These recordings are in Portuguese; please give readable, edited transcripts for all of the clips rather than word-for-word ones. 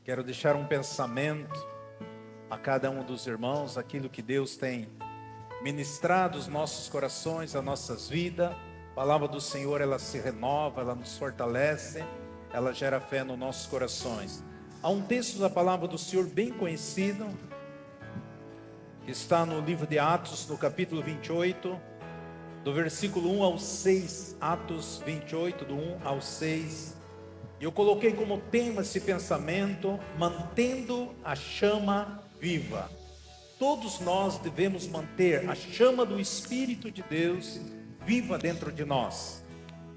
Quero deixar um pensamento a cada um dos irmãos, aquilo que Deus tem ministrado os nossos corações, as nossas vidas. A palavra do Senhor, ela se renova, ela nos fortalece, ela gera fé nos nossos corações. Há um texto da palavra do Senhor bem conhecido, que está no livro de Atos, no capítulo 28, do versículo 1 ao 6, Atos 28, do 1 ao 6. Eu coloquei como tema esse pensamento, mantendo a chama viva. Todos nós devemos manter a chama do Espírito de Deus viva dentro de nós.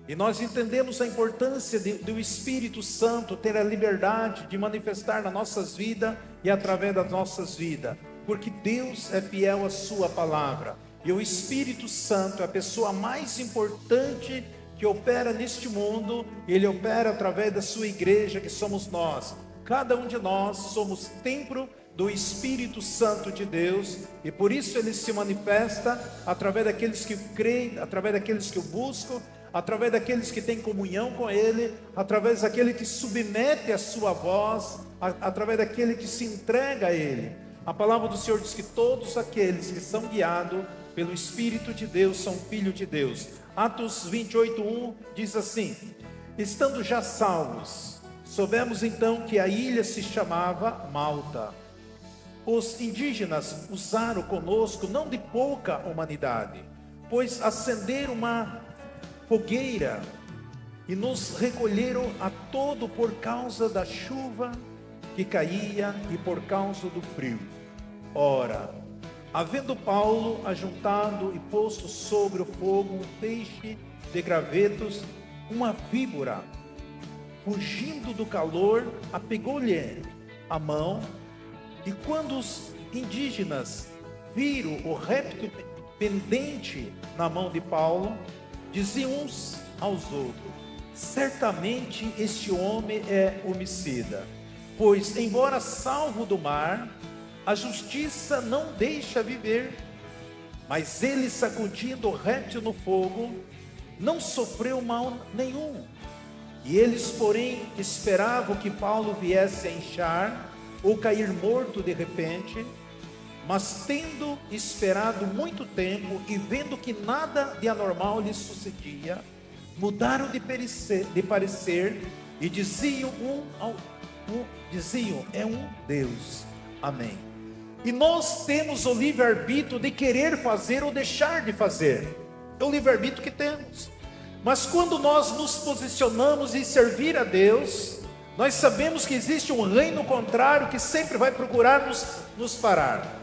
E nós entendemos a importância do Espírito Santo ter a liberdade de manifestar nas nossas vidas e através das nossas vidas. Porque Deus é fiel à sua palavra. E o Espírito Santo é a pessoa mais importante que opera neste mundo. Ele opera através da sua igreja, que somos nós. Cada um de nós somos templo do Espírito Santo de Deus, e por isso ele se manifesta através daqueles que creem, através daqueles que o buscam, através daqueles que têm comunhão com ele, através daquele que submete a sua voz, através daquele que se entrega a ele. A palavra do Senhor diz que todos aqueles que são guiados pelo Espírito de Deus são filhos de Deus. Atos 28:1 diz assim: estando já salvos, soubemos então que a ilha se chamava Malta. Os indígenas usaram conosco não de pouca humanidade, pois acenderam uma fogueira e nos recolheram a todo por causa da chuva que caía e por causa do frio. Ora, havendo Paulo ajuntado e posto sobre o fogo um feixe de gravetos, uma víbora, fugindo do calor, apegou-lhe a mão. E quando os indígenas viram o réptil pendente na mão de Paulo, diziam uns aos outros: certamente este homem é homicida, pois, embora salvo do mar, a justiça não deixa viver. Mas ele, sacudindo o réptil no fogo, não sofreu mal nenhum. E eles, porém, esperavam que Paulo viesse a inchar ou cair morto de repente. Mas tendo esperado muito tempo e vendo que nada de anormal lhe sucedia, mudaram de parecer e diziam diziam: é um Deus. Amém. E nós temos o livre-arbítrio de querer fazer ou deixar de fazer. É o livre-arbítrio que temos. Mas quando nós nos posicionamos em servir a Deus, nós sabemos que existe um reino contrário que sempre vai procurar nos parar.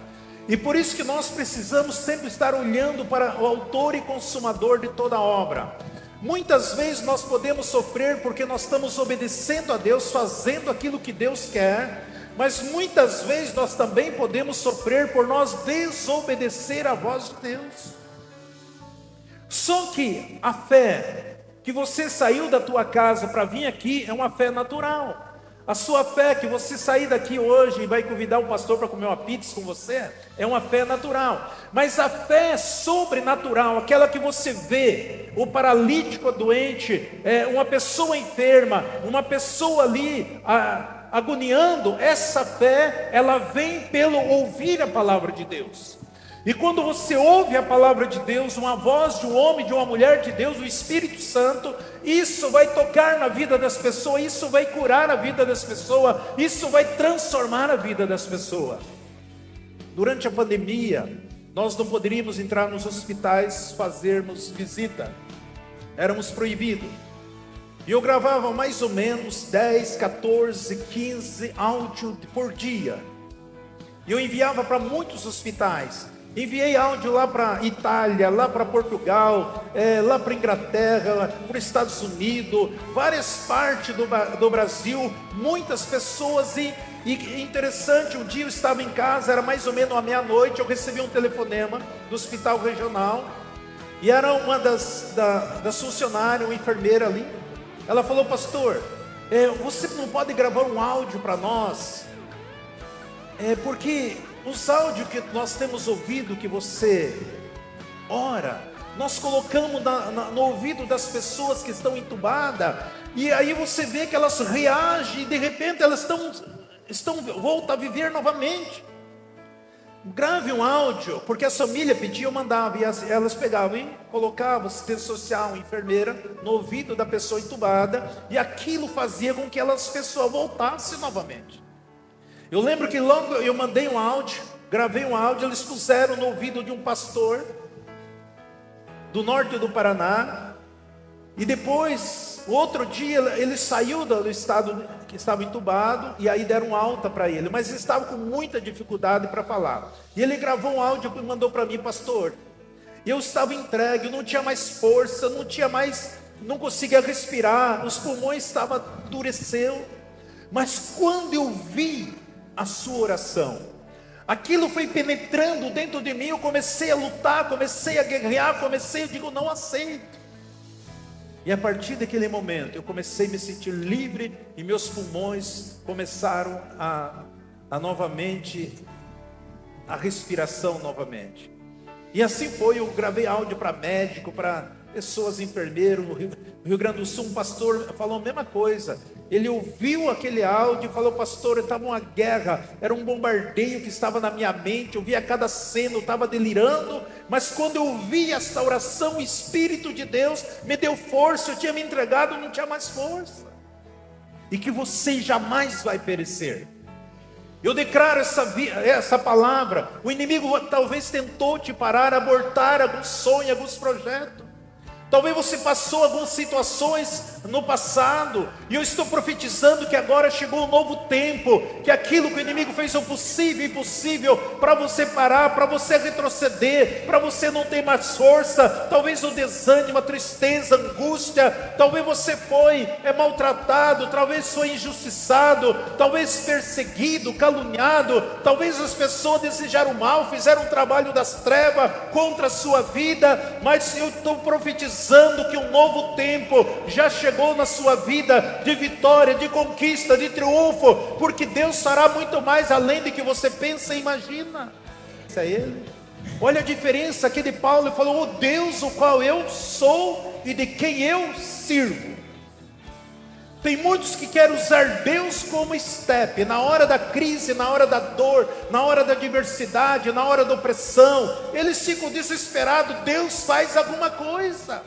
E por isso que nós precisamos sempre estar olhando para o autor e consumador de toda a obra. Muitas vezes nós podemos sofrer porque nós estamos obedecendo a Deus, fazendo aquilo que Deus quer. Mas muitas vezes nós também podemos sofrer por nós desobedecer a voz de Deus. Só que a fé que você saiu da tua casa para vir aqui é uma fé natural. A sua fé que você sair daqui hoje e vai convidar o pastor para comer uma pizza com você, é uma fé natural. Mas a fé sobrenatural, aquela que você vê, o paralítico doente, uma pessoa enferma, uma pessoa ali agoniando, essa fé, ela vem pelo ouvir a palavra de Deus. E quando você ouve a palavra de Deus, uma voz de um homem, de uma mulher de Deus, o Espírito Santo, isso vai tocar na vida das pessoas, isso vai curar a vida das pessoas, isso vai transformar a vida das pessoas. Durante a pandemia, nós não poderíamos entrar nos hospitais, fazermos visita, éramos proibidos. E eu gravava mais ou menos 10, 14, 15 áudios por dia. E eu enviava para muitos hospitais. Enviei áudio lá para Itália, lá para Portugal, lá para Inglaterra, para os Estados Unidos, várias partes do Brasil, muitas pessoas. E interessante, um dia eu estava em casa, era mais ou menos à meia-noite, eu recebi um telefonema do hospital regional. E era uma das funcionárias, uma enfermeira ali. Ela falou: pastor, você não pode gravar um áudio para nós? Porque os áudios que nós temos ouvido, que você ora, nós colocamos no ouvido das pessoas que estão entubadas, e aí você vê que elas reagem, e de repente elas estão voltam a viver novamente. Grave um áudio, porque a família pedia, eu mandava, e elas pegavam e colocavam assistente social, enfermeira, no ouvido da pessoa entubada, e aquilo fazia com que as pessoas voltassem novamente. Eu lembro que logo eu mandei um áudio, gravei um áudio, eles puseram no ouvido de um pastor do norte do Paraná, e depois, outro dia, ele saiu do estado que estava entubado, e aí deram alta para ele, mas ele estava com muita dificuldade para falar, e ele gravou um áudio e mandou para mim: pastor, eu estava entregue, eu não tinha mais força, não conseguia respirar, os pulmões estavam endureceu, mas quando eu vi a sua oração, aquilo foi penetrando dentro de mim, eu comecei a lutar, comecei a guerrear, eu digo, não aceito. E a partir daquele momento, eu comecei a me sentir livre, e meus pulmões começaram a novamente, a respiração novamente. E assim foi, eu gravei áudio para médico, para pessoas, enfermeiros, no Rio Grande do Sul, um pastor falou a mesma coisa. Ele ouviu aquele áudio e falou: pastor, estava uma guerra, era um bombardeio que estava na minha mente, eu via cada cena, eu estava delirando, mas quando eu ouvi esta oração, o Espírito de Deus me deu força, eu tinha me entregado, não tinha mais força. E que você jamais vai perecer. Eu declaro essa palavra. O inimigo talvez tentou te parar, abortar algum sonho, alguns projetos. Talvez você passou algumas situações no passado, e eu estou profetizando que agora chegou um novo tempo, que aquilo que o inimigo fez o possível e impossível para você parar, para você retroceder, para você não ter mais força, talvez o desânimo, a tristeza, a angústia, talvez você foi maltratado, talvez foi injustiçado, talvez perseguido, caluniado, talvez as pessoas desejaram mal, fizeram um trabalho das trevas contra a sua vida, mas eu estou profetizando que um novo tempo já chegou na sua vida, de vitória, de conquista, de triunfo, porque Deus fará muito mais além do que você pensa e imagina. Isso é Ele. Olha a diferença aqui de Paulo, ele falou: o Deus o qual eu sou e de quem eu sirvo. Tem muitos que querem usar Deus como estepe, na hora da crise, na hora da dor, na hora da adversidade, na hora da opressão, eles ficam desesperados, Deus faz alguma coisa.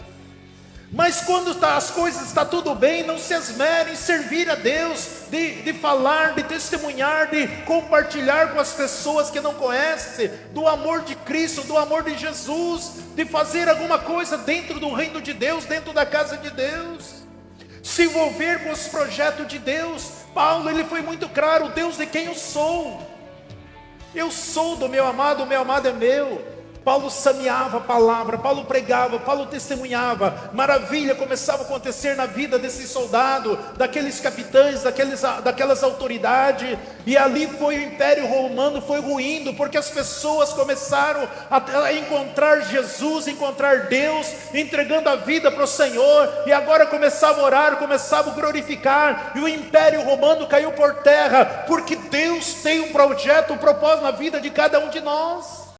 Mas quando as coisas estão tudo bem, não se esmerem em servir a Deus, de falar, de testemunhar, de compartilhar com as pessoas que não conhecem, do amor de Cristo, do amor de Jesus, de fazer alguma coisa dentro do reino de Deus, dentro da casa de Deus. Se envolver com os projetos de Deus. Paulo, ele foi muito claro: Deus de quem eu sou do meu amado, o meu amado é meu. Paulo sameava a palavra, Paulo pregava, Paulo testemunhava, maravilha começava a acontecer na vida desses soldados, daqueles capitães, daquelas autoridades, e ali foi o Império Romano, foi ruindo, porque as pessoas começaram a encontrar Jesus, encontrar Deus, entregando a vida para o Senhor, e agora começavam a orar, começavam a glorificar, e o Império Romano caiu por terra, porque Deus tem um projeto, um propósito na vida de cada um de nós.